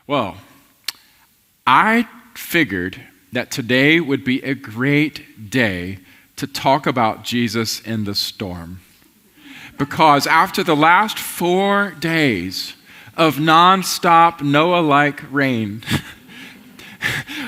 Well, I figured that today would be a great day to talk about Jesus in the storm. Because after the last 4 days of nonstop Noah-like rain,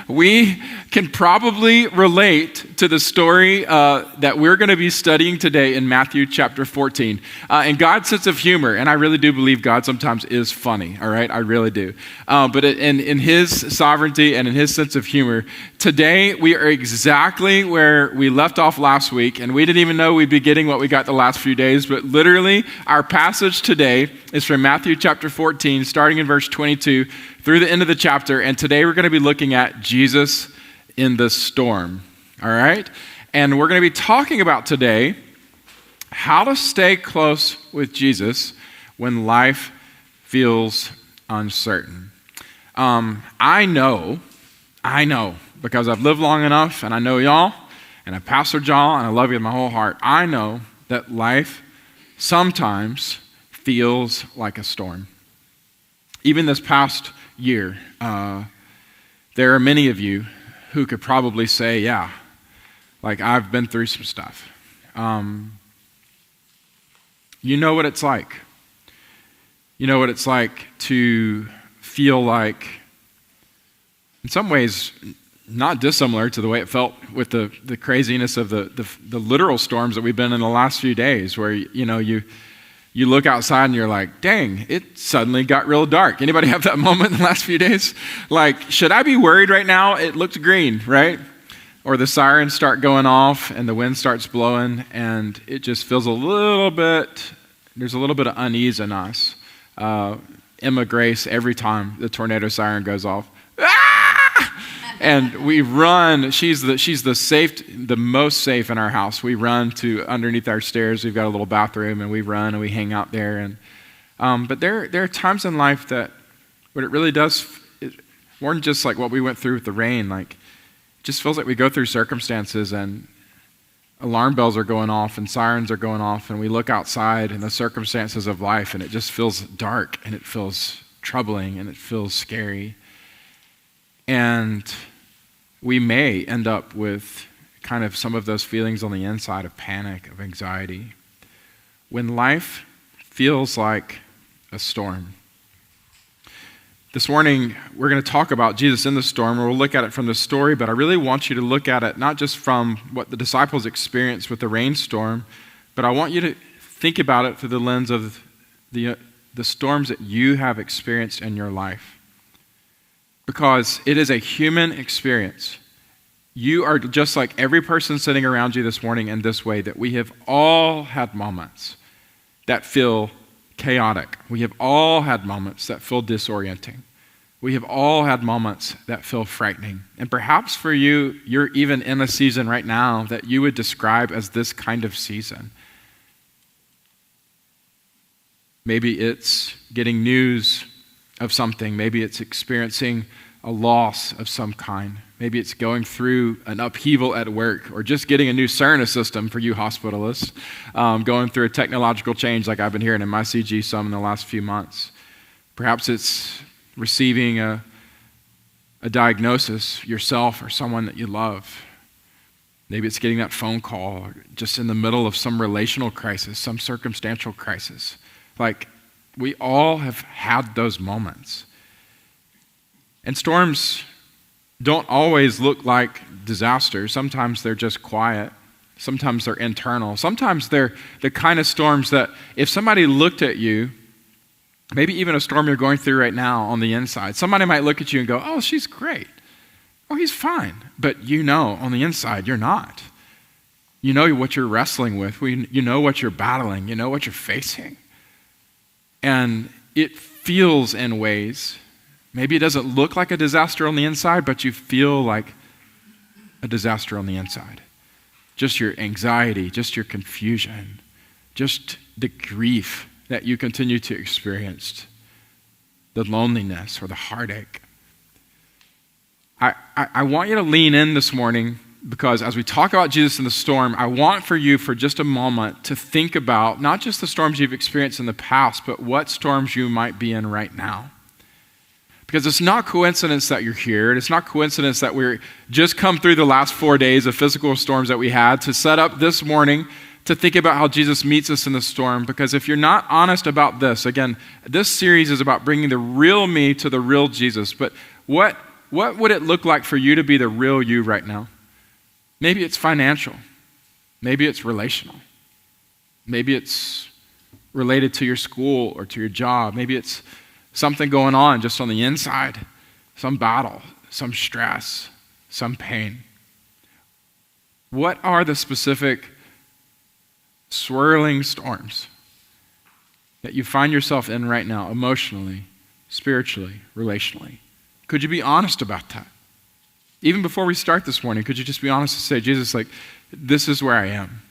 we can probably relate to the story that we're going to be studying today in Matthew chapter 14. And God's sense of humor, and I really do believe God sometimes is funny, all right? I really do. But in His sovereignty and in His sense of humor, today we are exactly where we left off last week, and we didn't even know we'd be getting what we got the last few days, but literally our passage today is from Matthew chapter 14, starting in verse 22, through the end of the chapter, and today we're going to be looking at Jesus in the storm, all right? And we're going to be talking about today how to stay close with Jesus when life feels uncertain. I know, because I've lived long enough, and I know y'all, and I pastored y'all, and I love you with my whole heart. I know that life sometimes feels like a storm. Even this past year, there are many of you who could probably say, yeah, like I've been through some stuff. You know what it's like. You know what it's like to feel like, in some ways, not dissimilar to the way it felt with the craziness of the literal storms that we've been in the last few days, where you look outside and you're like, dang, it suddenly got real dark. Anybody have that moment in the last few days? Like, should I be worried right now? It looks green, right? Or the sirens start going off and the wind starts blowing and it just feels there's a little bit of unease in us. Emma Grace, every time the tornado siren goes off, and we run. She's the most safe in our house. We run to underneath our stairs. We've got a little bathroom, and we run and we hang out there. And but there are times in life that what it really does, more than just like what we went through with the rain. Like, it just feels like we go through circumstances and alarm bells are going off and sirens are going off, and we look outside in the circumstances of life, and it just feels dark and it feels troubling and it feels scary. And we may end up with kind of some of those feelings on the inside of panic, of anxiety, when life feels like a storm. This morning, we're going to talk about Jesus in the storm, or we'll look at it from the story, but I really want you to look at it not just from what the disciples experienced with the rainstorm, but I want you to think about it through the lens of the storms that you have experienced in your life. Because it is a human experience. You are just like every person sitting around you this morning in this way, that we have all had moments that feel chaotic. We have all had moments that feel disorienting. We have all had moments that feel frightening. And perhaps for you, you're even in a season right now that you would describe as this kind of season. Maybe it's getting news of something. Maybe it's experiencing a loss of some kind. Maybe it's going through an upheaval at work, or just getting a new Cerner system for you hospitalists, going through a technological change like I've been hearing in my CG some in the last few months. Perhaps it's receiving a diagnosis yourself or someone that you love. Maybe it's getting that phone call, or just in the middle of some relational crisis, some circumstantial crisis. Like, we all have had those moments. And storms don't always look like disasters. Sometimes they're just quiet. Sometimes they're internal. Sometimes they're the kind of storms that if somebody looked at you, maybe even a storm you're going through right now on the inside, somebody might look at you and go, oh, she's great. Oh, he's fine. But you know on the inside you're not. You know what you're wrestling with. You know what you're battling. You know what you're facing. And it feels in ways, maybe it doesn't look like a disaster on the inside, but you feel like a disaster on the inside. Just your anxiety, just your confusion, just the grief that you continue to experience, the loneliness or the heartache. I want you to lean in this morning, because as we talk about Jesus in the storm, I want for you for just a moment to think about not just the storms you've experienced in the past, but what storms you might be in right now. Because it's not coincidence that you're here. It's not coincidence that we're just come through the last 4 days of physical storms that we had to set up this morning to think about how Jesus meets us in the storm. Because if you're not honest about this, again, this series is about bringing the real me to the real Jesus. But what would it look like for you to be the real you right now? Maybe it's financial. Maybe it's relational. Maybe it's related to your school or to your job. Maybe it's something going on just on the inside, some battle, some stress, some pain. What are the specific swirling storms that you find yourself in right now, emotionally, spiritually, relationally? Could you be honest about that? Even before we start this morning, could you just be honest and say, Jesus, like, this is where I am?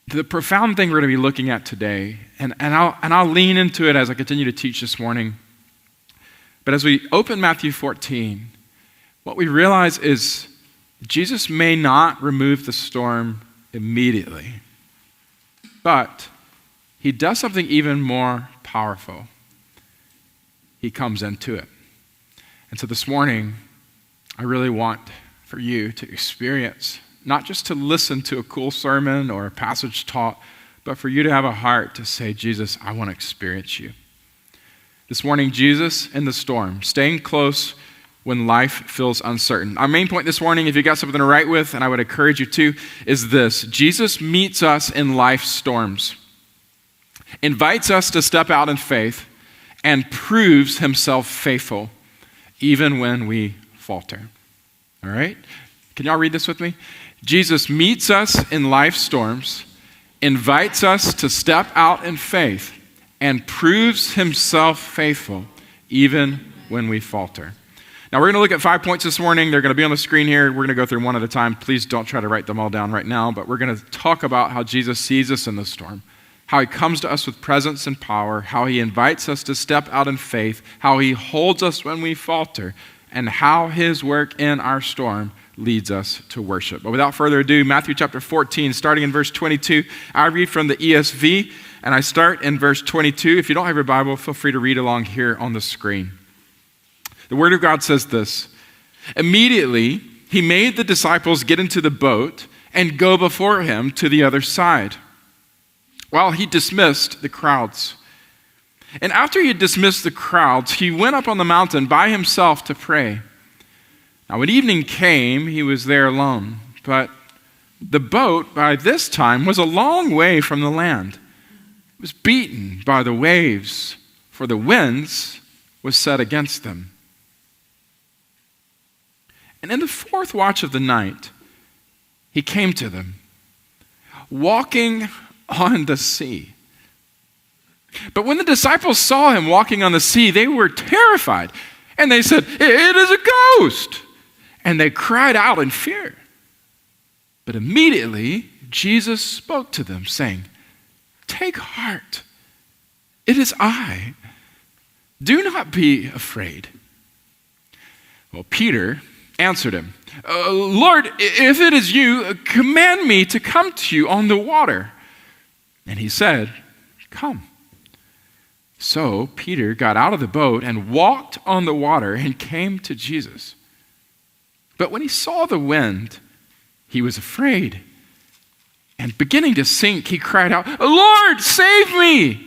The profound thing we're going to be looking at today, and I'll lean into it as I continue to teach this morning, but as we open Matthew 14, what we realize is Jesus may not remove the storm immediately, but he does something even more powerful. He comes into it. And so this morning, I really want for you to experience, not just to listen to a cool sermon or a passage taught, but for you to have a heart to say, Jesus, I want to experience you. This morning, Jesus in the storm, staying close when life feels uncertain. Our main point this morning, if you got something to write with, and I would encourage you to, is this: Jesus meets us in life's storms, invites us to step out in faith, and proves himself faithful even when we falter. All right? Can y'all read this with me? Jesus meets us in life's storms, invites us to step out in faith, and proves himself faithful even when we falter. Now, we're going to look at 5 points this morning. They're going to be on the screen here. We're going to go through one at a time. Please don't try to write them all down right now, but we're going to talk about how Jesus sees us in the storm, how he comes to us with presence and power, how he invites us to step out in faith, how he holds us when we falter, and how his work in our storm leads us to worship. But without further ado, Matthew chapter 14, starting in verse 22, I read from the ESV, and I start in verse 22. If you don't have your Bible, feel free to read along here on the screen. The Word of God says this: Immediately, he made the disciples get into the boat and go before him to the other side, while he dismissed the crowds. And after he had dismissed the crowds, he went up on the mountain by himself to pray. Now, when evening came, he was there alone, but the boat by this time was a long way from the land. It was beaten by the waves, for the winds was set against them. And in the fourth watch of the night, he came to them, walking on the sea. But when the disciples saw him walking on the sea, they were terrified. And they said, "It is a ghost." And they cried out in fear. But immediately Jesus spoke to them, saying, "Take heart, it is I. Do not be afraid." Well, Peter answered him, "Lord, if it is you, command me to come to you on the water." And he said, "Come." So Peter got out of the boat and walked on the water and came to Jesus. But when he saw the wind, he was afraid. And beginning to sink, he cried out, "Lord, save me!"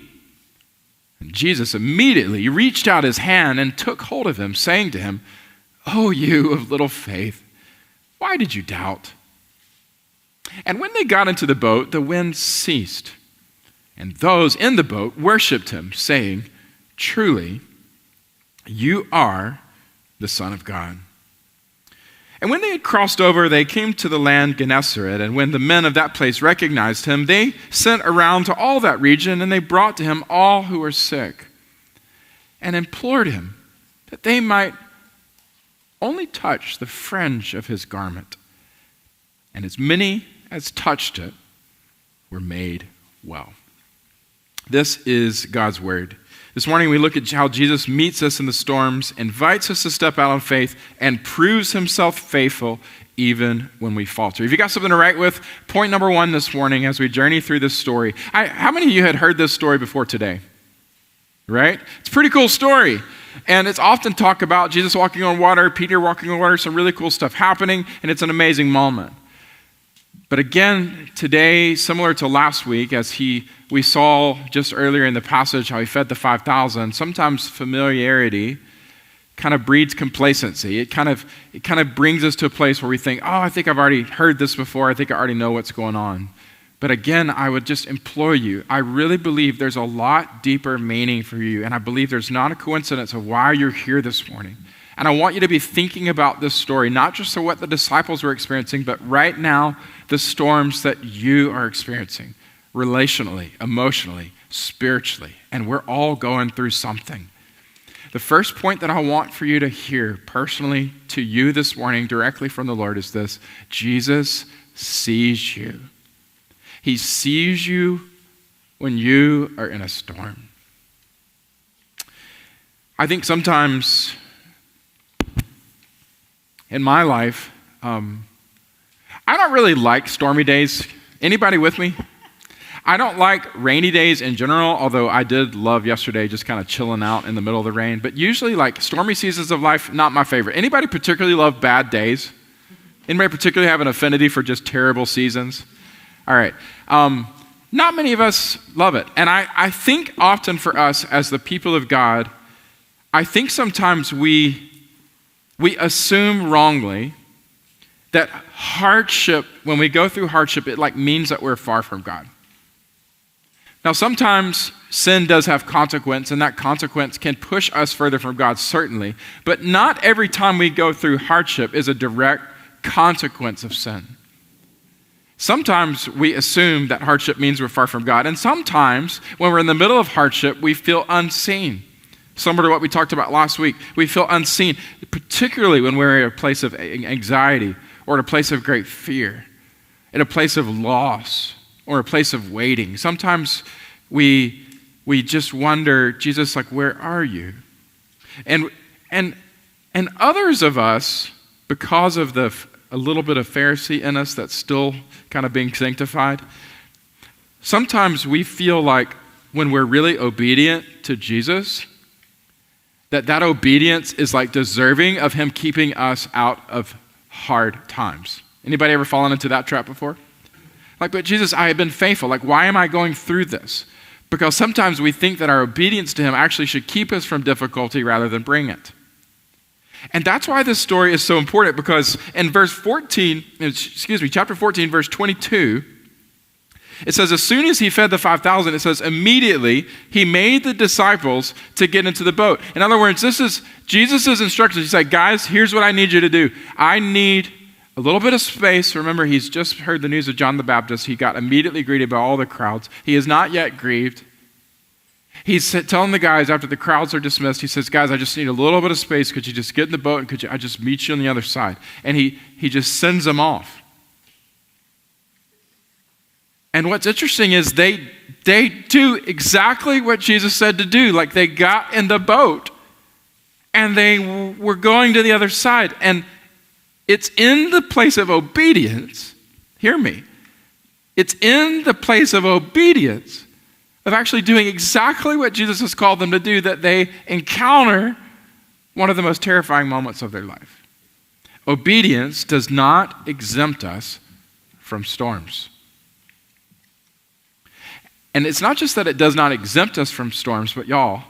And Jesus immediately reached out his hand and took hold of him, saying to him, "Oh, you of little faith, why did you doubt?" And when they got into the boat, the wind ceased. And those in the boat worshiped him, saying, "Truly, you are the Son of God." And when they had crossed over, they came to the land Gennesaret. And when the men of that place recognized him, they sent around to all that region, and they brought to him all who were sick, and implored him that they might only touch the fringe of his garment. And as many as touched it were made well. This is God's word. This morning we look at how Jesus meets us in the storms, invites us to step out in faith, and proves himself faithful even when we falter. If you got something to write with, point number 1 this morning as we journey through this story. How many of you had heard this story before today? right? It's a pretty cool story. And it's often talked about Jesus walking on water, Peter walking on water, some really cool stuff happening, and it's an amazing moment. But again, today, similar to last week, as we saw just earlier in the passage how he fed the 5,000, sometimes familiarity kind of breeds complacency. It kind of brings us to a place where we think, oh, I think I've already heard this before. I think I already know what's going on. But again, I would just implore you, I really believe there's a lot deeper meaning for you, and I believe there's not a coincidence of why you're here this morning. And I want you to be thinking about this story, not just for what the disciples were experiencing, but right now, the storms that you are experiencing, relationally, emotionally, spiritually, and we're all going through something. The first point that I want for you to hear personally to you this morning, directly from the Lord, is this: Jesus sees you. He sees you when you are in a storm. I think sometimes in my life, I don't really like stormy days. Anybody with me? I don't like rainy days in general, although I did love yesterday just kind of chilling out in the middle of the rain. But usually, like, stormy seasons of life, not my favorite. Anybody particularly love bad days? Anybody particularly have an affinity for just terrible seasons? All right. Not many of us love it. And I think often for us as the people of God, I think sometimes we assume wrongly that hardship, when we go through hardship, it like means that we're far from God. Now, sometimes sin does have consequence, and that consequence can push us further from God, certainly. But not every time we go through hardship is a direct consequence of sin. Sometimes we assume that hardship means we're far from God, and sometimes when we're in the middle of hardship, we feel unseen. Similar to what we talked about last week, we feel unseen, particularly when we're in a place of anxiety or in a place of great fear, in a place of loss or a place of waiting. Sometimes we just wonder, Jesus, like, where are you? And others of us, because of a little bit of Pharisee in us that's still kind of being sanctified, sometimes we feel like when we're really obedient to Jesus, that obedience is like deserving of him keeping us out of hard times. Anybody ever fallen into that trap before? Like, but Jesus, I have been faithful. Like, why am I going through this? Because sometimes we think that our obedience to him actually should keep us from difficulty rather than bring it. And that's why this story is so important, because in chapter 14, verse 22, it says, as soon as he fed the 5,000, it says, immediately he made the disciples to get into the boat. In other words, this is Jesus' instructions. He said, guys, here's what I need you to do. I need a little bit of space. Remember, he's just heard the news of John the Baptist. He got immediately greeted by all the crowds. He is not yet grieved. He's telling the guys after the crowds are dismissed, he says, guys, I just need a little bit of space. Could you just get in the boat and I just meet you on the other side? And he just sends them off. And what's interesting is they do exactly what Jesus said to do. Like, they got in the boat and they were going to the other side. And it's in the place of obedience, hear me, it's in the place of obedience, of actually doing exactly what Jesus has called them to do, that they encounter one of the most terrifying moments of their life. Obedience does not exempt us from storms. And it's not just that it does not exempt us from storms, but y'all,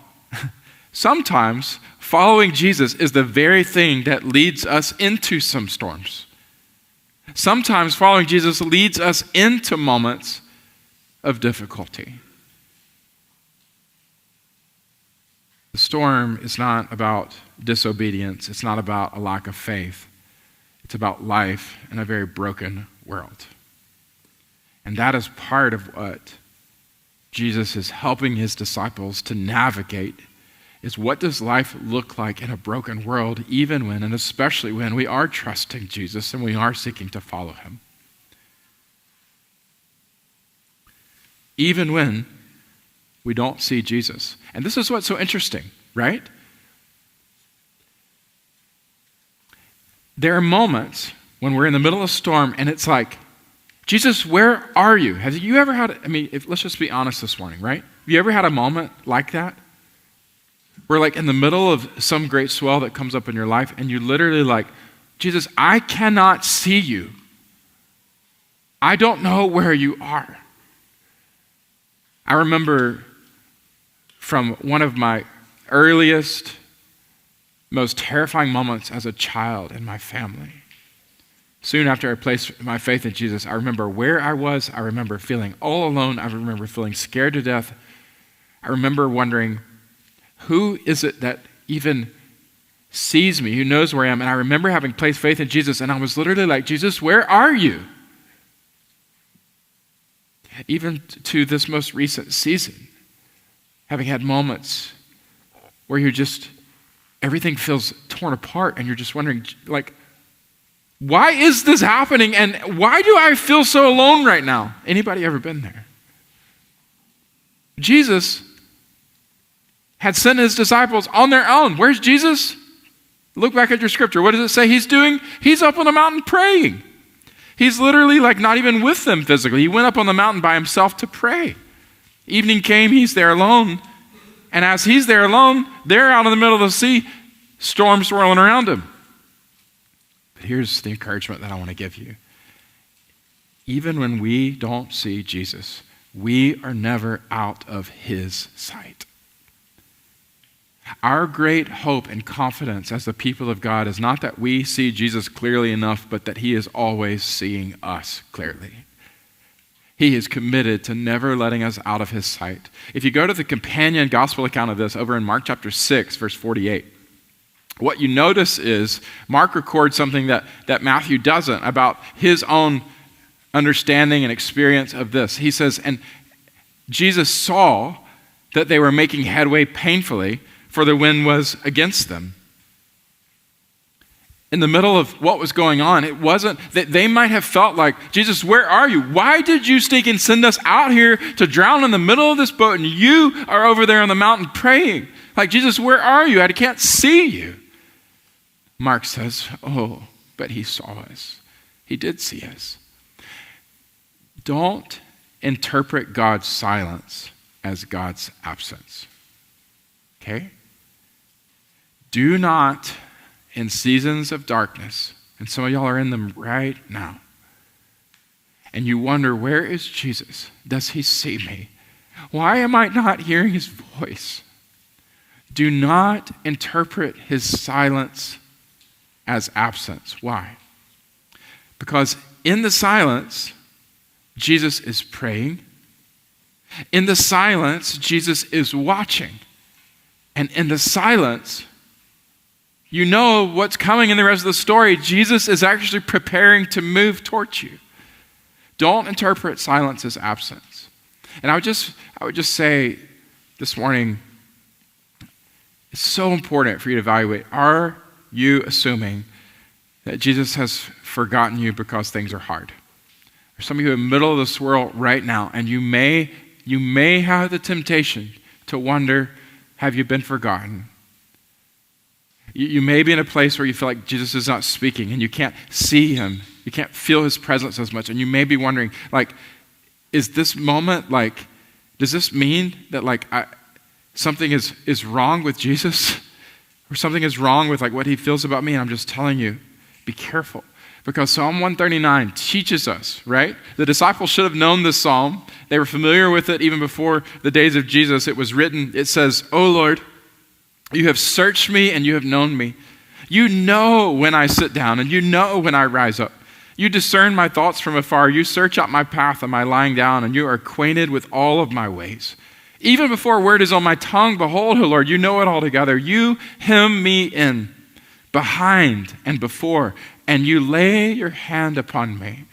sometimes following Jesus is the very thing that leads us into some storms. Sometimes following Jesus leads us into moments of difficulty. The storm is not about disobedience. It's not about a lack of faith. It's about life in a very broken world. And that is part of what Jesus is helping his disciples to navigate, is what does life look like in a broken world, even when, and especially when, we are trusting Jesus and we are seeking to follow him. Even when we don't see Jesus. And this is what's so interesting, right? There are moments when we're in the middle of a storm and it's like, Jesus, where are you? Have you ever had, let's just be honest this morning, right? Have you ever had a moment like that? We're like in the middle of some great swell that comes up in your life, and you literally like, Jesus, I cannot see you. I don't know where you are. I remember from one of my earliest, most terrifying moments as a child in my family. Soon after I placed my faith in Jesus, I remember where I was. I remember feeling all alone. I remember feeling scared to death. I remember wondering, who is it that even sees me, who knows where I am? And I remember having placed faith in Jesus, and I was literally like, Jesus, where are you? Even to this most recent season, having had moments where everything feels torn apart, and you're just wondering, like, why is this happening, and why do I feel so alone right now? Anybody ever been there? Jesus had sent his disciples on their own. Where's Jesus? Look back at your scripture. What does it say he's doing? He's up on the mountain praying. He's literally like not even with them physically. He went up on the mountain by himself to pray. Evening came, he's there alone. And as he's there alone, they're out in the middle of the sea, storms swirling around him. But here's the encouragement that I want to give you. Even when we don't see Jesus, we are never out of his sight. Our great hope and confidence as the people of God is not that we see Jesus clearly enough, but that he is always seeing us clearly. He is committed to never letting us out of his sight. If you go to the companion gospel account of this over in Mark chapter 6, verse 48, what you notice is Mark records something that Matthew doesn't about his own understanding and experience of this. He says, and Jesus saw that they were making headway painfully, for the wind was against them. In the middle of what was going on, it wasn't that they might have felt like, Jesus, where are you? Why did you sneak and send us out here to drown in the middle of this boat, and you are over there on the mountain praying? Like, Jesus, where are you? I can't see you. Mark says, oh, but he saw us. He did see us. Don't interpret God's silence as God's absence. Okay? Do not, in seasons of darkness, and some of y'all are in them right now, and you wonder, where is Jesus? Does he see me? Why am I not hearing his voice? Do not interpret his silence as absence. Why? Because in the silence, Jesus is praying. In the silence, Jesus is watching. And in the silence, you know what's coming in the rest of the story. Jesus is actually preparing to move towards you. Don't interpret silence as absence. And I would just say this morning, it's so important for you to evaluate, are you assuming that Jesus has forgotten you because things are hard? There's some of you in the middle of the swirl right now, and you may have the temptation to wonder, have you been forgotten? You may be in a place where you feel like Jesus is not speaking and you can't see him. You can't feel his presence as much. And you may be wondering, like, is this moment, like, does this mean that, like, something is wrong with Jesus? Or something is wrong with, like, what he feels about me? And I'm just telling you, be careful. Because Psalm 139 teaches us, right? The disciples should have known this psalm. They were familiar with it even before the days of Jesus. It was written, it says, "O Lord, you have searched me and you have known me. You know when I sit down and you know when I rise up. You discern my thoughts from afar. You search out my path and my lying down, and you are acquainted with all of my ways. Even before a word is on my tongue, behold, O Lord, you know it altogether. You hem me in, behind and before, and you lay your hand upon me.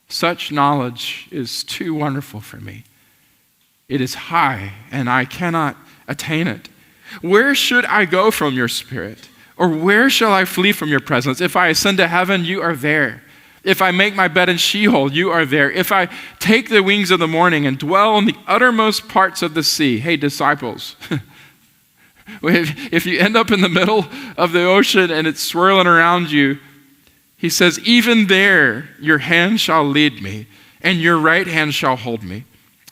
Such knowledge is too wonderful for me. It is high, and I cannot attain it. Where should I go from your spirit? Or where shall I flee from your presence? If I ascend to heaven, you are there. If I make my bed in Sheol, you are there. If I take the wings of the morning and dwell in the uttermost parts of the sea." Hey, disciples, if you end up in the middle of the ocean and it's swirling around you, he says, "Even there your hand shall lead me, and your right hand shall hold me.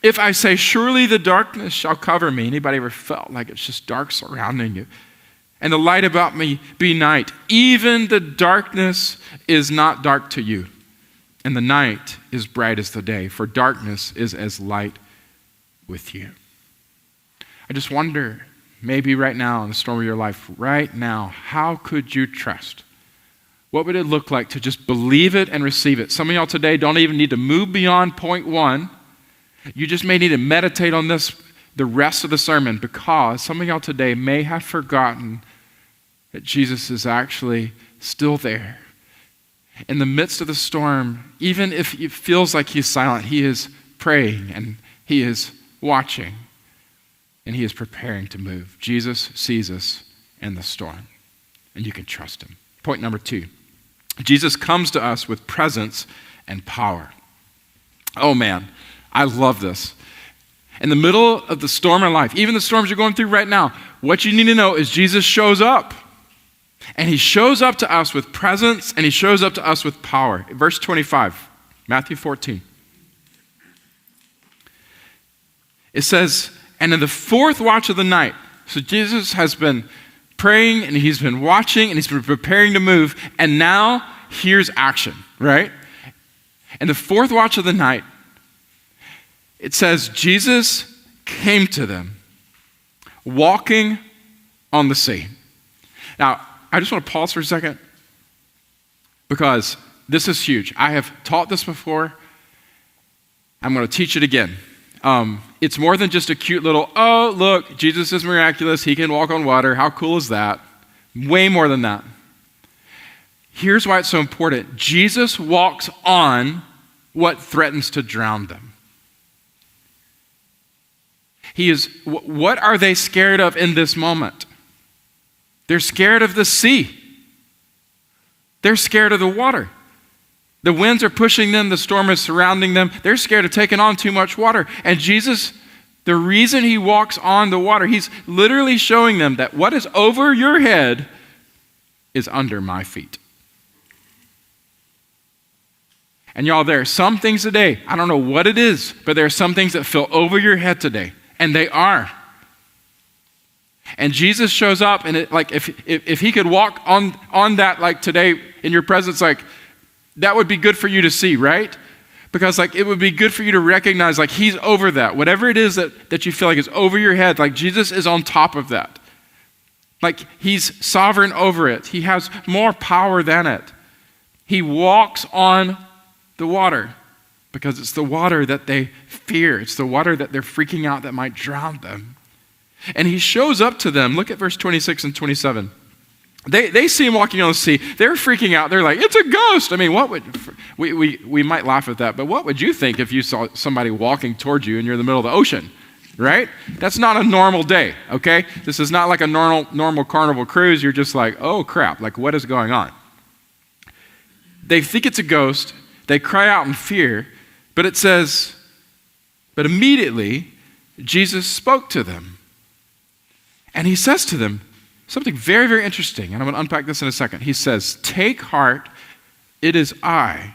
If I say, surely the darkness shall cover me. Anybody ever felt like it's just dark surrounding you? And the light about me be night. Even the darkness is not dark to you. And the night is bright as the day, for darkness is as light with you. I just wonder, maybe right now in the storm of your life, right now, how could you trust? What would it look like to just believe it and receive it? Some of y'all today don't even need to move beyond point one. You just may need to meditate on this the rest of the sermon, because some of y'all today may have forgotten that Jesus is actually still there. In the midst of the storm, even if it feels like he's silent, he is praying and he is watching and he is preparing to move. Jesus sees us in the storm, and you can trust him. Point number 2, Jesus comes to us with presence and power. Oh man, I love this. In the middle of the storm of life, even the storms you're going through right now, what you need to know is Jesus shows up. And he shows up to us with presence, and he shows up to us with power. Verse 25, Matthew 14. It says, and in the 4th watch of the night, so Jesus has been praying, and he's been watching, and he's been preparing to move, and now here's action, right? In the 4th watch of the night, it says, Jesus came to them, walking on the sea. Now, I just want to pause for a second, because this is huge. I have taught this before. I'm going to teach it again. It's more than just a cute little, oh, look, Jesus is miraculous. He can walk on water. How cool is that? Way more than that. Here's why it's so important. Jesus walks on what threatens to drown them. What are they scared of in this moment? They're scared of the sea. They're scared of the water. The winds are pushing them. The storm is surrounding them. They're scared of taking on too much water. And Jesus, the reason he walks on the water, he's literally showing them that what is over your head is under my feet. And y'all, there are some things today, I don't know what it is, but there are some things that feel over your head today. And they are. And Jesus shows up, and if he could walk on that like today in your presence, like that would be good for you to see, right? Because like it would be good for you to recognize like he's over that. Whatever it is that you feel like is over your head, like Jesus is on top of that. Like he's sovereign over it. He has more power than it. He walks on the water because it's the water that they fear. It's the water that they're freaking out that might drown them. And he shows up to them. Look at verse 26 and 27. They see him walking on the sea. They're freaking out. They're like, it's a ghost. I mean, what would, we might laugh at that, but what would you think if you saw somebody walking towards you and you're in the middle of the ocean, right? That's not a normal day, okay? This is not like a normal Carnival cruise. You're just like, oh crap, like what is going on? They think it's a ghost. They cry out in fear, but it says, but immediately Jesus spoke to them. And he says to them something very, very interesting, and I'm going to unpack this in a second. He says, take heart, it is I.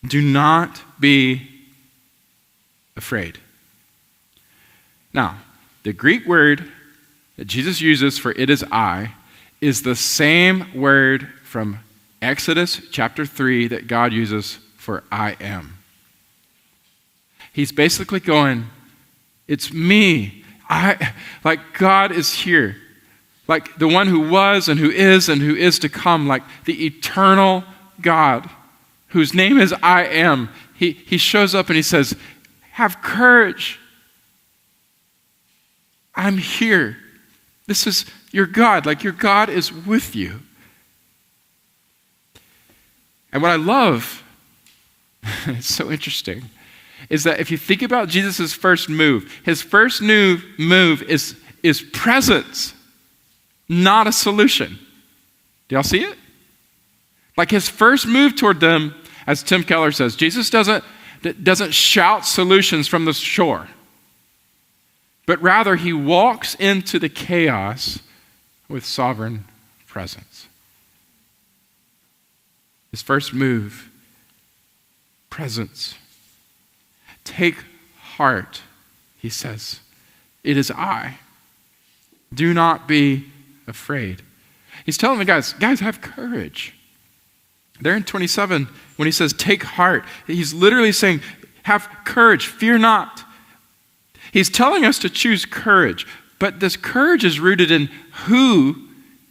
Do not be afraid. Now, the Greek word that Jesus uses for it is I is the same word from Exodus chapter 3 that God uses for I am. He's basically going, it's me. Like God is here. Like the one who was and who is to come, like the eternal God whose name is I am. He shows up and he says, have courage. I'm here. This is your God. Like your God is with you. And what I love, it's so interesting, is that if you think about Jesus' first move, his first move is presence, not a solution. Do y'all see it? Like his first move toward them, as Tim Keller says, Jesus doesn't shout solutions from the shore, but rather he walks into the chaos with sovereign presence. His first move, presence. Take heart, he says, it is I. Do not be afraid. He's telling the guys, have courage. There in 27, when he says, take heart, he's literally saying, have courage, fear not. He's telling us to choose courage, but this courage is rooted in who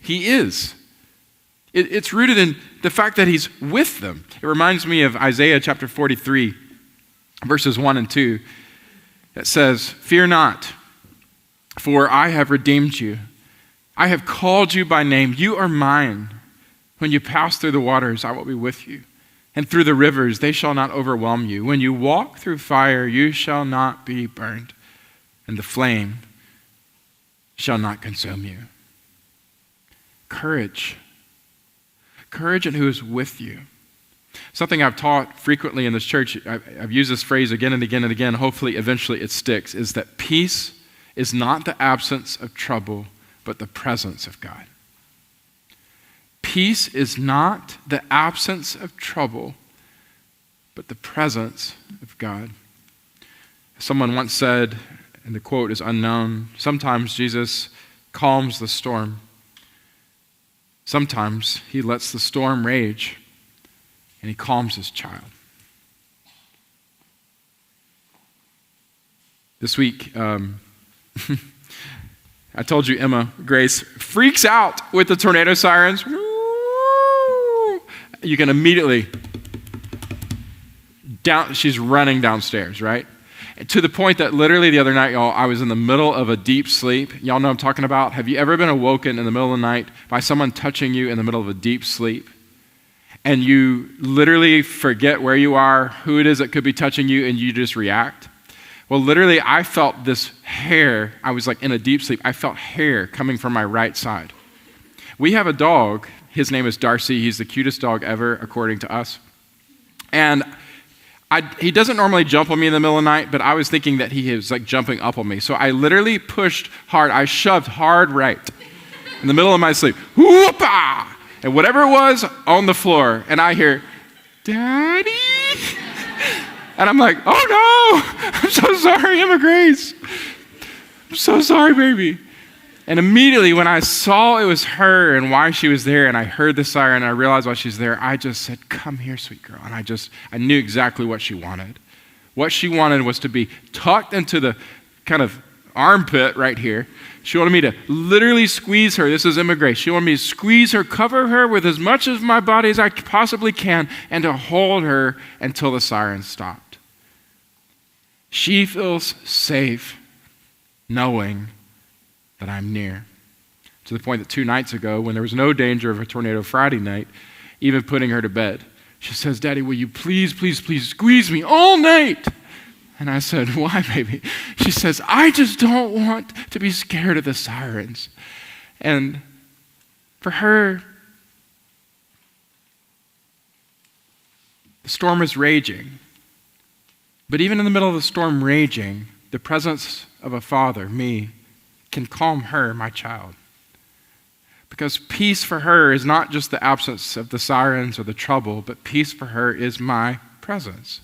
he is. It's rooted in the fact that he's with them. It reminds me of Isaiah chapter 43, verses 1 and 2. It says, fear not, for I have redeemed you. I have called you by name. You are mine. When you pass through the waters, I will be with you. And through the rivers, they shall not overwhelm you. When you walk through fire, you shall not be burned, and the flame shall not consume you. Courage. Courage in who is with you. Something I've taught frequently in this church, I've used this phrase again and again and again, hopefully eventually it sticks, is that peace is not the absence of trouble, but the presence of God. Peace is not the absence of trouble, but the presence of God. Someone once said, and the quote is unknown, sometimes Jesus calms the storm. Sometimes he lets the storm rage and he calms his child. This week, I told you Emma Grace freaks out with the tornado sirens. You can immediately, she's running downstairs, right? To the point that literally the other night, y'all, I was in the middle of a deep sleep. Y'all know what I'm talking about? Have you ever been awoken in the middle of the night by someone touching you in the middle of a deep sleep? And you literally forget where you are, who it is that could be touching you, and you just react? Well, literally, I felt this hair. I was like in a deep sleep. I felt hair coming from my right side. We have a dog. His name is Darcy. He's the cutest dog ever, according to us. And he doesn't normally jump on me in the middle of the night, but I was thinking that he was like jumping up on me. So I literally pushed hard. I shoved hard right in the middle of my sleep. Whoop-ah! And whatever it was on the floor. And I hear, Daddy? And I'm like, oh no, I'm so sorry, Emma Grace. I'm so sorry, baby. And immediately when I saw it was her and why she was there, and I heard the siren and I realized why she's there, I just said, come here, sweet girl. And I knew exactly what she wanted. What she wanted was to be tucked into the kind of armpit right here. She wanted me to literally squeeze her. This is Emma Grace. She wanted me to squeeze her, cover her with as much of my body as I possibly can, and to hold her until the siren stopped. She feels safe knowing that I'm near. To the point that 2 nights ago, when there was no danger of a tornado Friday night, even putting her to bed, she says, Daddy, will you please, please, please squeeze me all night? And I said, why, baby? She says, I just don't want to be scared of the sirens. And for her, the storm is raging. But even in the middle of the storm raging, the presence of a father, me, can calm her, my child. Because peace for her is not just the absence of the sirens or the trouble, but peace for her is my presence.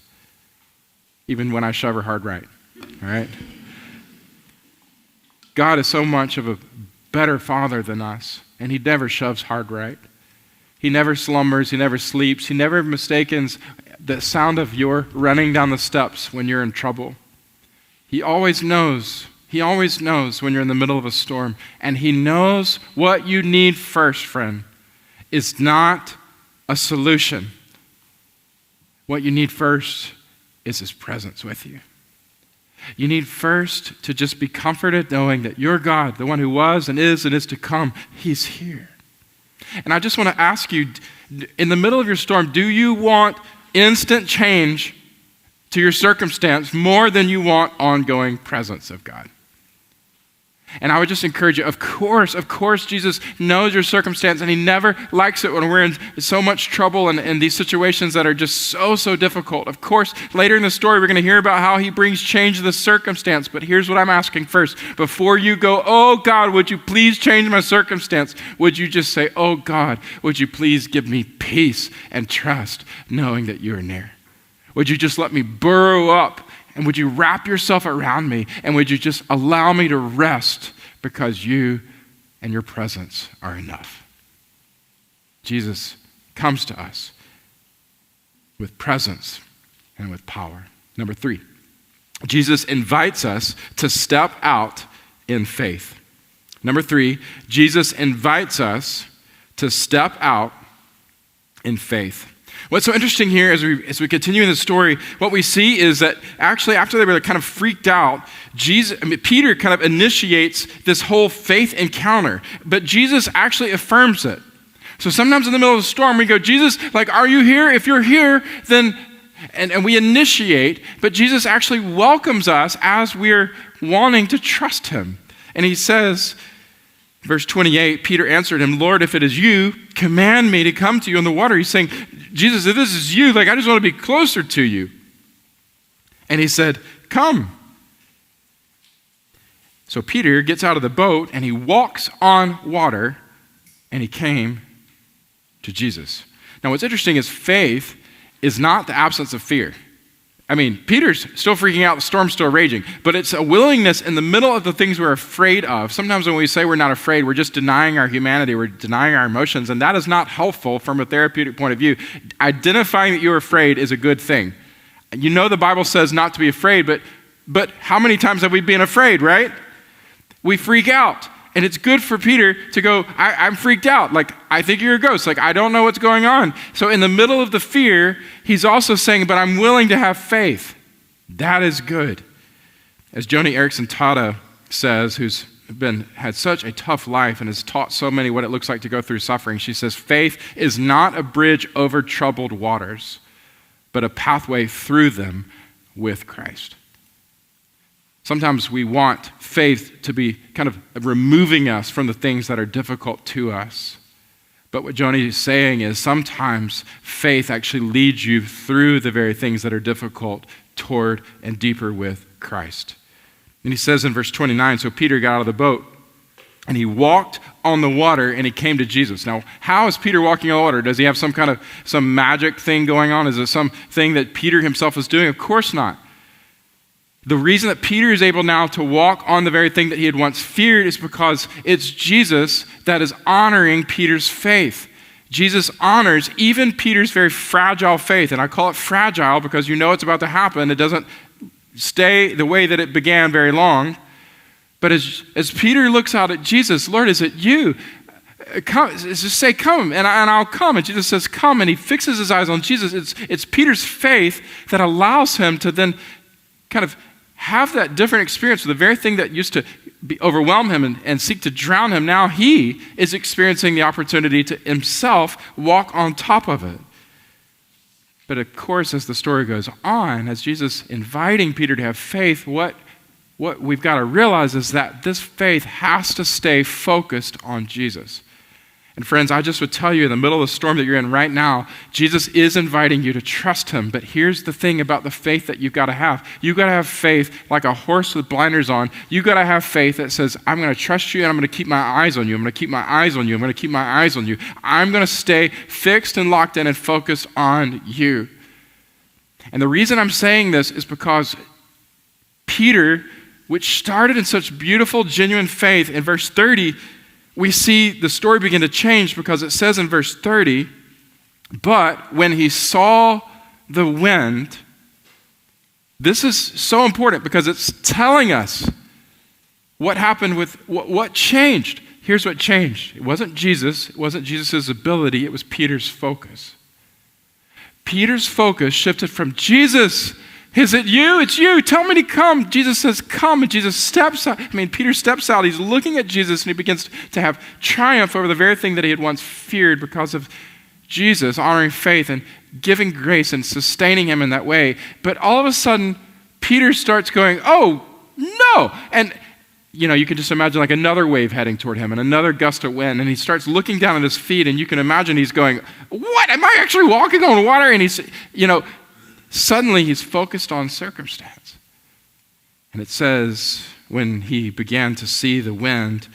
Even when I shove her hard right. All right? God is so much of a better father than us, and he never shoves hard right. He never slumbers, he never sleeps, he never mistakes the sound of your running down the steps when you're in trouble. He always knows when you're in the middle of a storm, and he knows what you need first, friend, is not a solution. What you need first is his presence with you. You need first to just be comforted knowing that your God, the one who was and is to come, he's here. And I just want to ask you, in the middle of your storm, do you want instant change to your circumstance more than you want ongoing presence of God? And I would just encourage you, of course, Jesus knows your circumstance, and he never likes it when we're in so much trouble and these situations that are just so difficult. Of course, later in the story, we're going to hear about how he brings change to the circumstance. But here's what I'm asking first. Before you go, oh God, would you please change my circumstance? Would you just say, oh God, would you please give me peace and trust knowing that you are near? Would you just let me burrow up And would you wrap yourself around me? And would you just allow me to rest because you and your presence are enough? Jesus comes to us with presence and with power. Number 3, Jesus invites us to step out in faith. Number 3, Jesus invites us to step out in faith. What's so interesting here as we continue in the story, what we see is that actually after they were kind of freaked out, Peter kind of initiates this whole faith encounter, but Jesus actually affirms it. So sometimes in the middle of the storm, we go, Jesus, like, are you here? If you're here, then, and we initiate, but Jesus actually welcomes us as we're wanting to trust him. And he says, verse 28, Peter answered him, Lord, if it is you, command me to come to you in the water. He's saying, Jesus, if this is you, like, I just want to be closer to you. And he said, come. So Peter gets out of the boat and he walks on water and he came to Jesus. Now, what's interesting is faith is not the absence of fear. I mean, Peter's still freaking out, the storm's still raging, but it's a willingness in the middle of the things we're afraid of. Sometimes when we say we're not afraid, we're just denying our humanity, we're denying our emotions, and that is not helpful from a therapeutic point of view. Identifying that you're afraid is a good thing. You know the Bible says not to be afraid, but how many times have we been afraid, right? We freak out. And it's good for Peter to go, I'm freaked out. Like, I think you're a ghost. Like, I don't know what's going on. So in the middle of the fear, he's also saying, but I'm willing to have faith. That is good. As Joni Eareckson Tada says, who's had such a tough life and has taught so many what it looks like to go through suffering, she says, faith is not a bridge over troubled waters, but a pathway through them with Christ. Sometimes we want faith to be kind of removing us from the things that are difficult to us. But what Joni is saying is sometimes faith actually leads you through the very things that are difficult toward and deeper with Christ. And he says in verse 29, so Peter got out of the boat and he walked on the water and he came to Jesus. Now, how is Peter walking on the water? Does he have some magic thing going on? Is it something that Peter himself is doing? Of course not. The reason that Peter is able now to walk on the very thing that he had once feared is because it's Jesus that is honoring Peter's faith. Jesus honors even Peter's very fragile faith. And I call it fragile because you know it's about to happen. It doesn't stay the way that it began very long. But as Peter looks out at Jesus, Lord, is it you? Come, just say, come, and I'll come. And Jesus says, come. And he fixes his eyes on Jesus. It's Peter's faith that allows him to then kind of have that different experience with the very thing that used to overwhelm him and seek to drown him. Now he is experiencing the opportunity to himself walk on top of it. But of course, as the story goes on, as Jesus inviting Peter to have faith, what we've got to realize is that this faith has to stay focused on Jesus. And friends, I just would tell you in the middle of the storm that you're in right now, Jesus is inviting you to trust him. But here's the thing about the faith that you've got to have. You've got to have faith like a horse with blinders on. You've got to have faith that says, I'm going to trust you and I'm going to keep my eyes on you. I'm going to keep my eyes on you. I'm going to keep my eyes on you. I'm going to stay fixed and locked in and focused on you. And the reason I'm saying this is because Peter, which started in such beautiful, genuine faith, in verse 30, we see the story begin to change because it says in verse 30, but when he saw the wind, this is so important because it's telling us what happened with, what changed. Here's what changed. It wasn't Jesus. It wasn't Jesus' ability. It was Peter's focus. Peter's focus shifted from Jesus. Is it you? It's you. Tell me to come. Jesus says, come. And Jesus steps out. Peter steps out. He's looking at Jesus and he begins to have triumph over the very thing that he had once feared because of Jesus honoring faith and giving grace and sustaining him in that way. But all of a sudden, Peter starts going, oh, no. And, you can just imagine like another wave heading toward him and another gust of wind. And he starts looking down at his feet and you can imagine he's going, what? Am I actually walking on water? And he's, suddenly he's focused on circumstance. And it says, when he began to see the wind,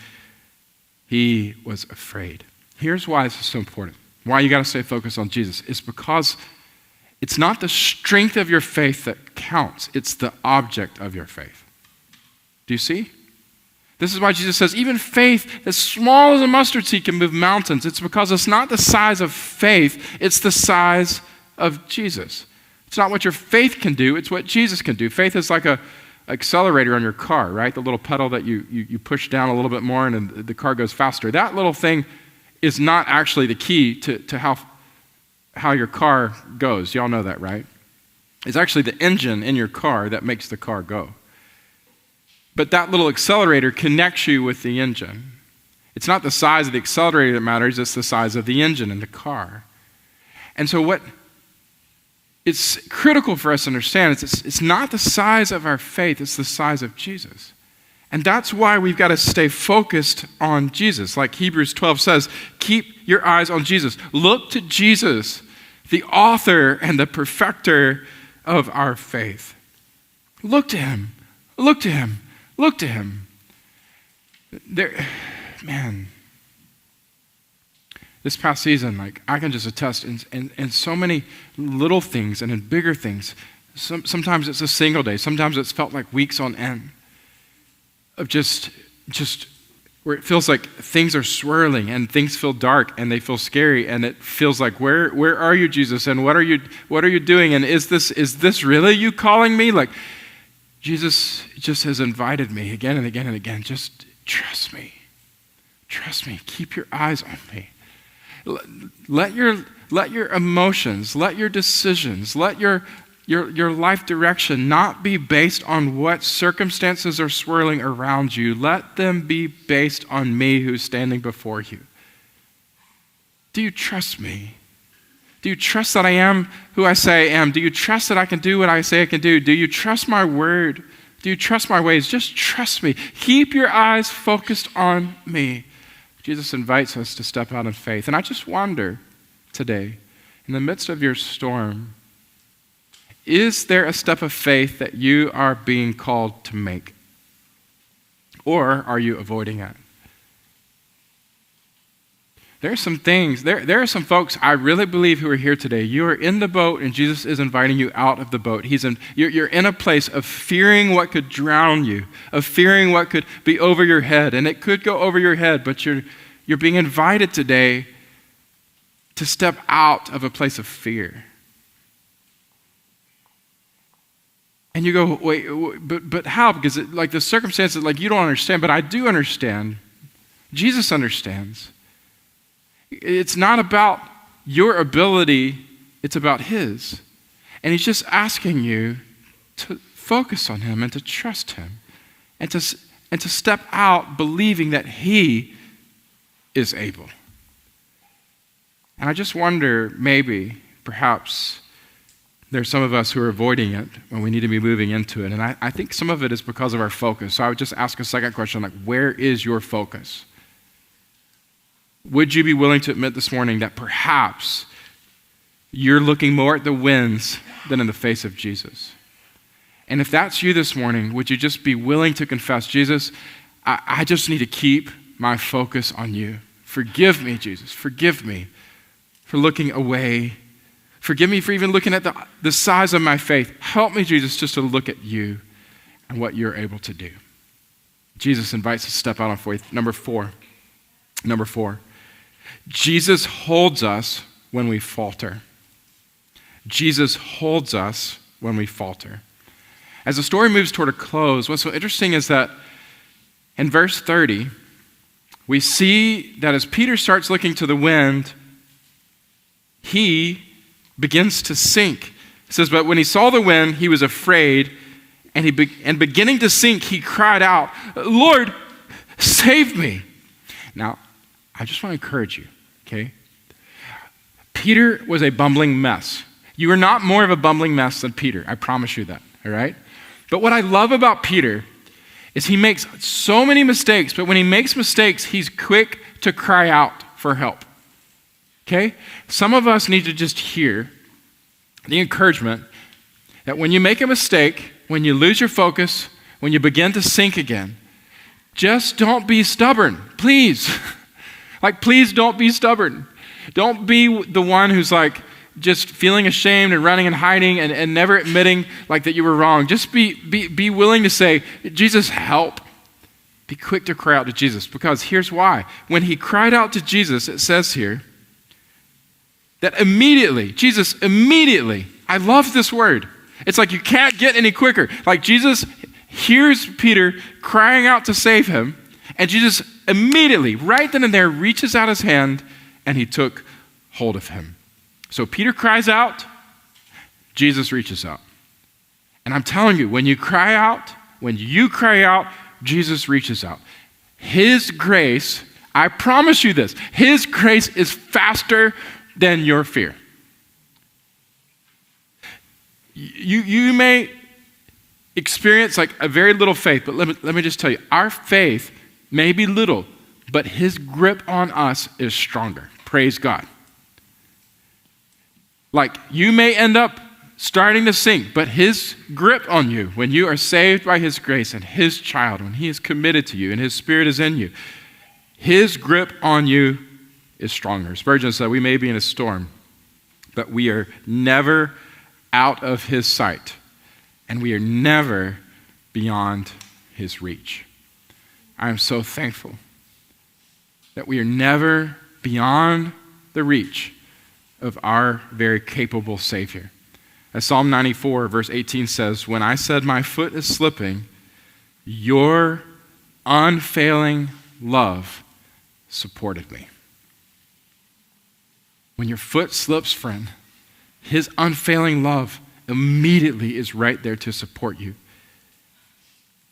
he was afraid. Here's why this is so important. Why you got to stay focused on Jesus. It's because It's not the strength of your faith that counts. It's the object of your faith. Do you see? This is why Jesus says, even faith as small as a mustard seed can move mountains. It's because it's not the size of faith, it's the size of Jesus. It's not what your faith can do, it's what Jesus can do. Faith is like a accelerator on your car, right? The little pedal that you push down a little bit more and then the car goes faster. That little thing is not actually the key to how your car goes. Y'all know that, right? It's actually the engine in your car that makes the car go. But that little accelerator connects you with the engine. It's not the size of the accelerator that matters, it's the size of the engine in the car. And so it's critical for us to understand it's not the size of our faith, it's the size of Jesus. And that's why we've got to stay focused on Jesus. Like Hebrews 12 says, keep your eyes on Jesus. Look to Jesus, the author and the perfecter of our faith. Look to him. Look to him. Look to him. This past season, like I can just attest in so many little things and in bigger things. Sometimes it's a single day. Sometimes it's felt like weeks on end of just where it feels like things are swirling and things feel dark and they feel scary and it feels like where are you, Jesus? And what are you doing? And is this really you calling me? Like Jesus just has invited me again and again and again. Just trust me. Trust me. Keep your eyes on me. Let your emotions, let your decisions, let your life direction not be based on what circumstances are swirling around you. Let them be based on me who's standing before you. Do you trust me? Do you trust that I am who I say I am? Do you trust that I can do what I say I can do? Do you trust my word? Do you trust my ways? Just trust me. Keep your eyes focused on me. Jesus invites us to step out in faith. And I just wonder today, in the midst of your storm, is there a step of faith that you are being called to make? Or are you avoiding it? There are some things, there are some folks I really believe who are here today. You are in the boat and Jesus is inviting you out of the boat. You're in a place of fearing what could drown you, of fearing what could be over your head. And it could go over your head, but you're being invited today to step out of a place of fear. And you go, wait, but how? Because like the circumstances, like you don't understand, but I do understand. Jesus understands. It's not about your ability, it's about his. And he's just asking you to focus on him and to trust him and to step out believing that he is able. And I just wonder, maybe, perhaps, there's some of us who are avoiding it when we need to be moving into it. And I think some of it is because of our focus. So I would just ask a second question, like, where is your focus? Would you be willing to admit this morning that perhaps you're looking more at the winds than in the face of Jesus? And if that's you this morning, would you just be willing to confess, Jesus, I just need to keep my focus on you. Forgive me, Jesus. Forgive me for looking away. Forgive me for even looking at the size of my faith. Help me, Jesus, just to look at you and what you're able to do. Jesus invites us to step out on faith. Number four. Jesus holds us when we falter. Jesus holds us when we falter. As the story moves toward a close, what's so interesting is that in verse 30, we see that as Peter starts looking to the wind, he begins to sink. It says, but when he saw the wind, he was afraid, and beginning to sink, he cried out, Lord, save me. Now, I just want to encourage you, okay? Peter was a bumbling mess. You are not more of a bumbling mess than Peter. I promise you that, all right? But what I love about Peter is he makes so many mistakes, but when he makes mistakes, he's quick to cry out for help, okay? Some of us need to just hear the encouragement that when you make a mistake, when you lose your focus, when you begin to sink again, just don't be stubborn, please. Like, please don't be stubborn. Don't be the one who's like, just feeling ashamed and running and hiding and never admitting like that you were wrong. Just be willing to say, Jesus, help. Be quick to cry out to Jesus, because here's why. When he cried out to Jesus, it says here that immediately, Jesus immediately, I love this word. It's like you can't get any quicker. Like Jesus hears Peter crying out to save him, and Jesus immediately, right then and there, reaches out his hand and he took hold of him. So Peter cries out, Jesus reaches out. And I'm telling you, when you cry out, Jesus reaches out. His grace, I promise you this, his grace is faster than your fear. You may experience like a very little faith, but let me just tell you, our faith may be little, but his grip on us is stronger. Praise God. Like you may end up starting to sink, but his grip on you, when you are saved by his grace and his child, when he is committed to you and his spirit is in you, his grip on you is stronger. Spurgeon said, we may be in a storm, but we are never out of his sight, and we are never beyond his reach. I am so thankful that we are never beyond the reach of our very capable Savior. As Psalm 94, verse 18 says, when I said my foot is slipping, your unfailing love supported me. When your foot slips, friend, his unfailing love immediately is right there to support you.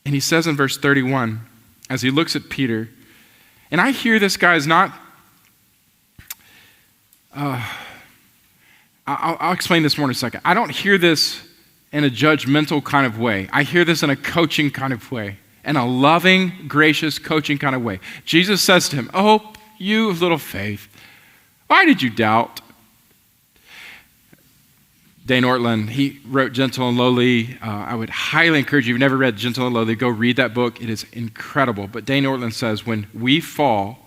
And he says in verse 31, as he looks at Peter, and I hear this guy is not, I'll explain this more in a second. I don't hear this in a judgmental kind of way. I hear this in a coaching kind of way, in a loving, gracious, coaching kind of way. Jesus says to him, oh, you of little faith, why did you doubt? Dane Ortland, he wrote Gentle and Lowly. I would highly encourage you, if you've never read Gentle and Lowly, go read that book. It is incredible. But Dane Ortland says, when we fall,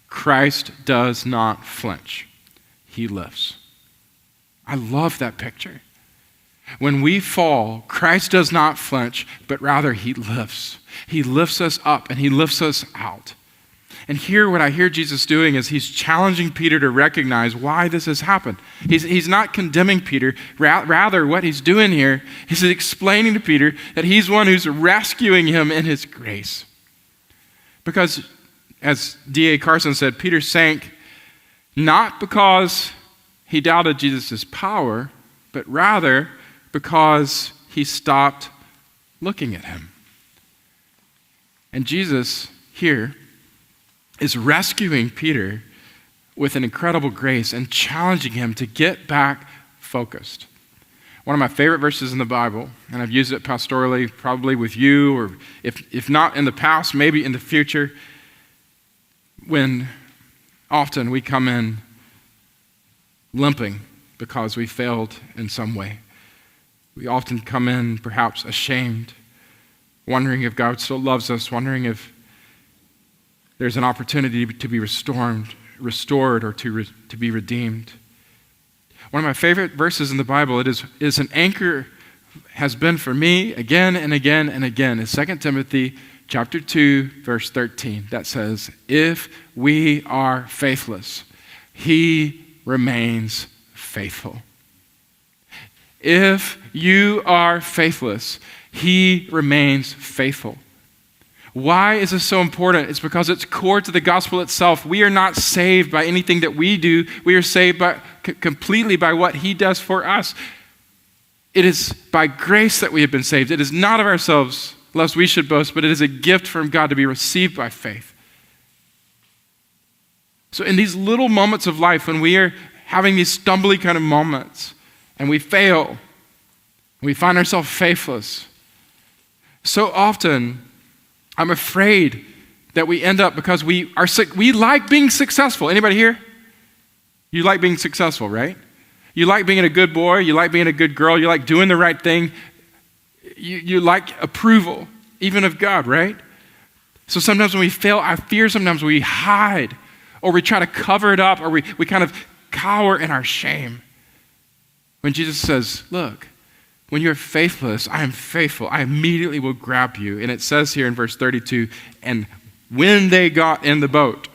Christ does not flinch. He lifts. I love that picture. When we fall, Christ does not flinch, but rather he lifts. He lifts us up and he lifts us out. And here, what I hear Jesus doing is he's challenging Peter to recognize why this has happened. He's not condemning Peter. Rather, what he's doing here is explaining to Peter that he's one who's rescuing him in his grace. Because, as D.A. Carson said, Peter sank not because he doubted Jesus' power, but rather because he stopped looking at him. And Jesus here is rescuing Peter with an incredible grace and challenging him to get back focused. One of my favorite verses in the Bible, and I've used it pastorally, probably with you, or if not in the past, maybe in the future, when often we come in limping because we failed in some way. We often come in perhaps ashamed, wondering if God still loves us, wondering if there's an opportunity to be restored or to be redeemed. One of my favorite verses in the Bible, it is an anchor, has been for me again and again and again, is 2 Timothy chapter 2, verse 13, that says, if we are faithless, he remains faithful. If you are faithless, he remains faithful. Why is this so important? It's because it's core to the gospel itself. We are not saved by anything that we do. We are saved completely by what he does for us. It is by grace that we have been saved. It is not of ourselves, lest we should boast, but it is a gift from God to be received by faith. So in these little moments of life, when we are having these stumbly kind of moments, and we fail, we find ourselves faithless, so often I'm afraid that we end up, because we like being successful. Anybody here? You like being successful, right? You like being a good boy. You like being a good girl. You like doing the right thing. You like approval, even of God, right? So sometimes when we fail, I fear sometimes we hide, or we try to cover it up, or we kind of cower in our shame. When Jesus says, look, when you're faithless, I am faithful. I immediately will grab you. And it says here in verse 32, and when they got in the boat,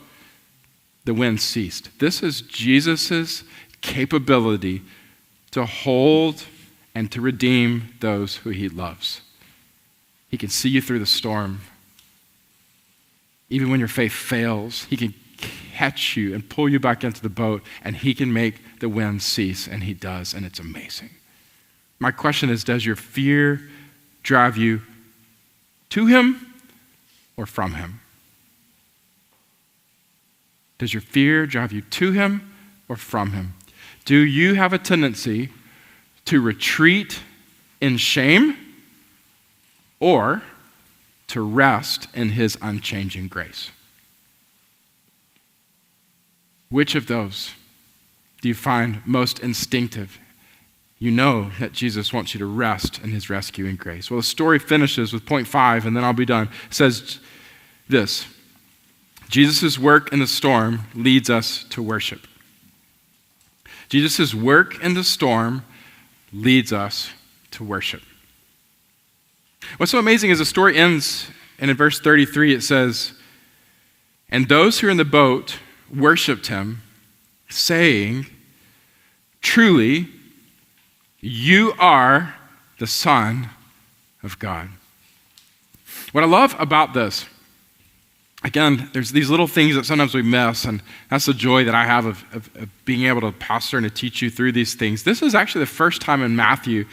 the wind ceased. This is Jesus' capability to hold and to redeem those who he loves. He can see you through the storm. Even when your faith fails, he can catch you and pull you back into the boat, and he can make the wind cease, and he does, and it's amazing. My question is, does your fear drive you to him or from him? Does your fear drive you to him or from him? Do you have a tendency to retreat in shame or to rest in his unchanging grace? Which of those do you find most instinctive? You know that Jesus wants you to rest in his rescuing grace. Well, the story finishes with point 5, and then I'll be done. It says this: Jesus' work in the storm leads us to worship. Jesus' work in the storm leads us to worship. What's so amazing is the story ends, and in verse 33 it says, and those who are in the boat worshiped him, saying, truly, you are the Son of God. What I love about this, again, there's these little things that sometimes we miss, and that's the joy that I have of being able to pastor and to teach you through these things. This is actually the first time in Matthew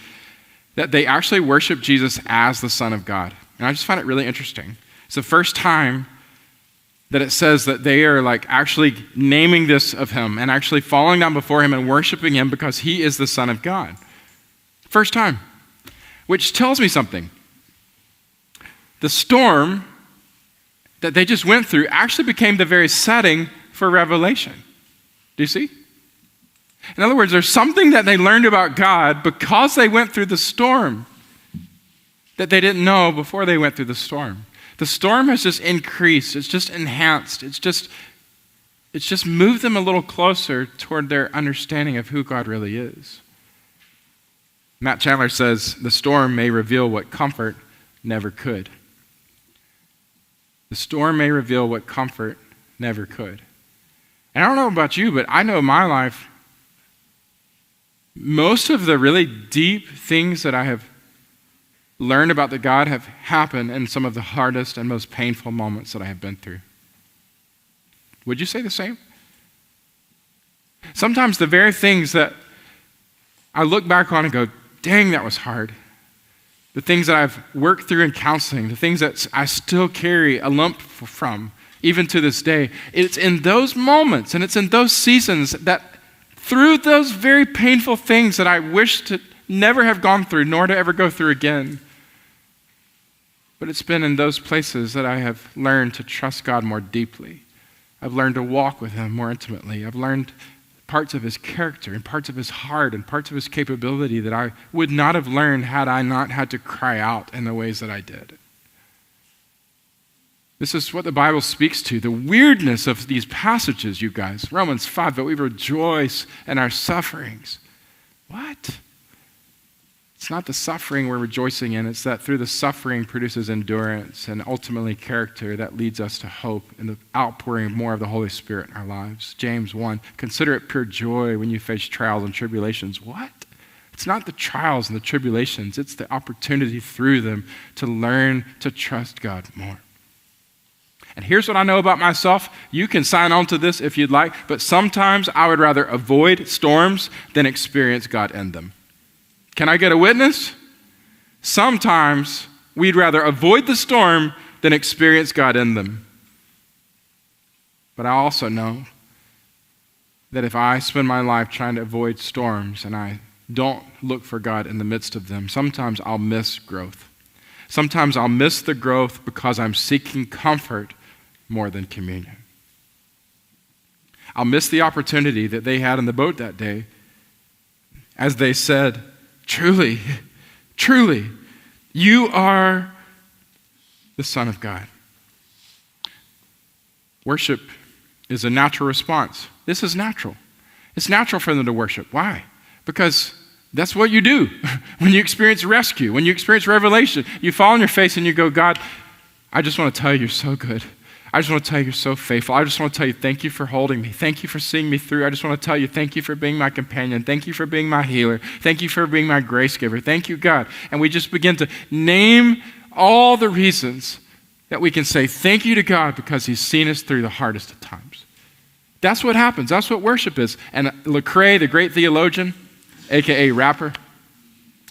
that they actually worship Jesus as the Son of God. And I just find it really interesting. It's the first time that it says that they are like actually naming this of him and actually falling down before him and worshiping him because he is the Son of God. First time. Which tells me something. The storm that they just went through actually became the very setting for revelation. Do you see? In other words, there's something that they learned about God because they went through the storm that they didn't know before they went through the storm. The storm has just increased. It's just enhanced. It's just moved them a little closer toward their understanding of who God really is. Matt Chandler says, the storm may reveal what comfort never could. The storm may reveal what comfort never could. And I don't know about you, but I know in my life, most of the really deep things that I have learned about the God have happened in some of the hardest and most painful moments that I have been through. Would you say the same? Sometimes the very things that I look back on and go, dang, that was hard. The things that I've worked through in counseling, the things that I still carry a lump from, even to this day, it's in those moments and it's in those seasons that through those very painful things that I wish to never have gone through, nor to ever go through again. But it's been in those places that I have learned to trust God more deeply. I've learned to walk with him more intimately. I've learned parts of his character and parts of his heart and parts of his capability that I would not have learned had I not had to cry out in the ways that I did. This is what the Bible speaks to, the weirdness of these passages, you guys. Romans 5, but we rejoice in our sufferings. What? It's not the suffering we're rejoicing in. It's that through the suffering produces endurance and ultimately character that leads us to hope and the outpouring of more of the Holy Spirit in our lives. James 1, consider it pure joy when you face trials and tribulations. What? It's not the trials and the tribulations. It's the opportunity through them to learn to trust God more. And here's what I know about myself. You can sign on to this if you'd like, but sometimes I would rather avoid storms than experience God in them. Can I get a witness? Sometimes we'd rather avoid the storm than experience God in them. But I also know that if I spend my life trying to avoid storms and I don't look for God in the midst of them, sometimes I'll miss growth. Sometimes I'll miss the growth because I'm seeking comfort more than communion. I'll miss the opportunity that they had in the boat that day as they said, truly, truly, you are the Son of God. Worship is a natural response. This is natural. It's natural for them to worship. Why? Because That's what you do when you experience rescue, when you experience revelation. You fall on your face and you go, God, I just want to tell you you're so good. I just want to tell you you're so faithful. I just want to tell you thank you for holding me. Thank you for seeing me through. I just want to tell you thank you for being my companion. Thank you for being my healer. Thank you for being my grace giver. Thank you, God. And we just begin to name all the reasons that we can say thank you to God because he's seen us through the hardest of times. That's what happens. That's what worship is. And Lecrae, the great theologian, a.k.a. rapper,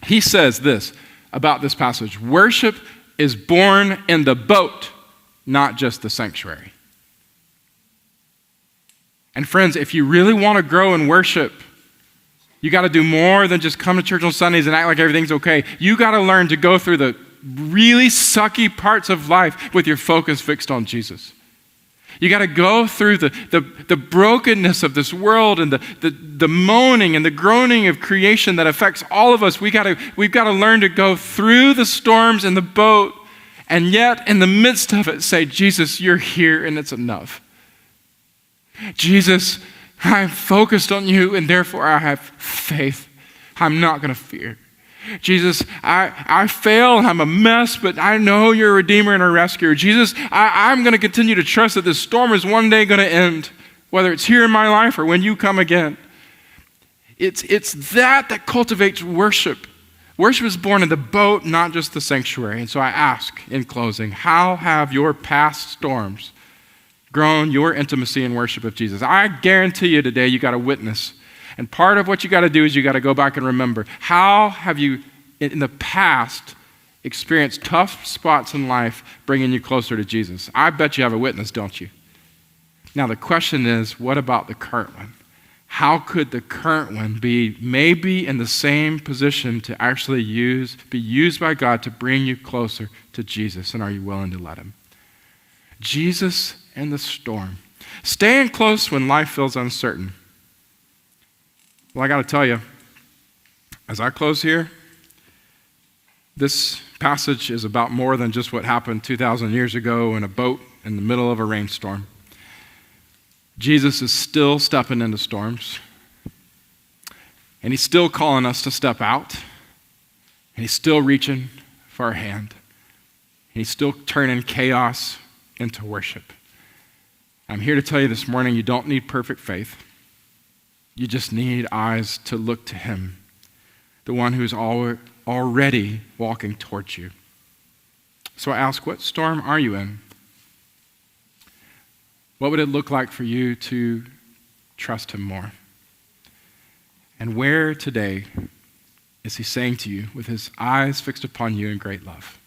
he says this about this passage. Worship is born in the boat, not just the sanctuary. And friends, if you really want to grow in worship, you got to do more than just come to church on Sundays and act like everything's okay. You got to learn to go through the really sucky parts of life with your focus fixed on Jesus. You got to go through the brokenness of this world and the moaning and the groaning of creation that affects all of us. We've got to learn to go through the storms in the boat and yet in the midst of it say, Jesus, you're here and it's enough. Jesus, I'm focused on you and therefore I have faith. I'm not going to fear. Jesus, I fail and I'm a mess, but I know you're a redeemer and a rescuer. Jesus, I'm going to continue to trust that this storm is one day going to end, whether it's here in my life or when you come again. It's that cultivates worship. Worship is born in the boat, not just the sanctuary. And so I ask in closing, how have your past storms grown your intimacy and worship of Jesus? I guarantee you today you got a witness. And part of what you got to do is you got to go back and remember, how have you in the past experienced tough spots in life bringing you closer to Jesus? I bet you have a witness, don't you? Now the question is, what about the current one? How could the current one be maybe in the same position to actually be used by God to bring you closer to Jesus? And are you willing to let him? Jesus and the storm. Staying close when life feels uncertain. Well, I got to tell you, as I close here, this passage is about more than just what happened 2,000 years ago in a boat in the middle of a rainstorm. Jesus is still stepping into storms, and he's still calling us to step out, and he's still reaching for our hand, and he's still turning chaos into worship. I'm here to tell you this morning, you don't need perfect faith. You just need eyes to look to him, the one who's already walking towards you. So I ask, what storm are you in? What would it look like for you to trust him more? And where today is he saying to you with his eyes fixed upon you in great love?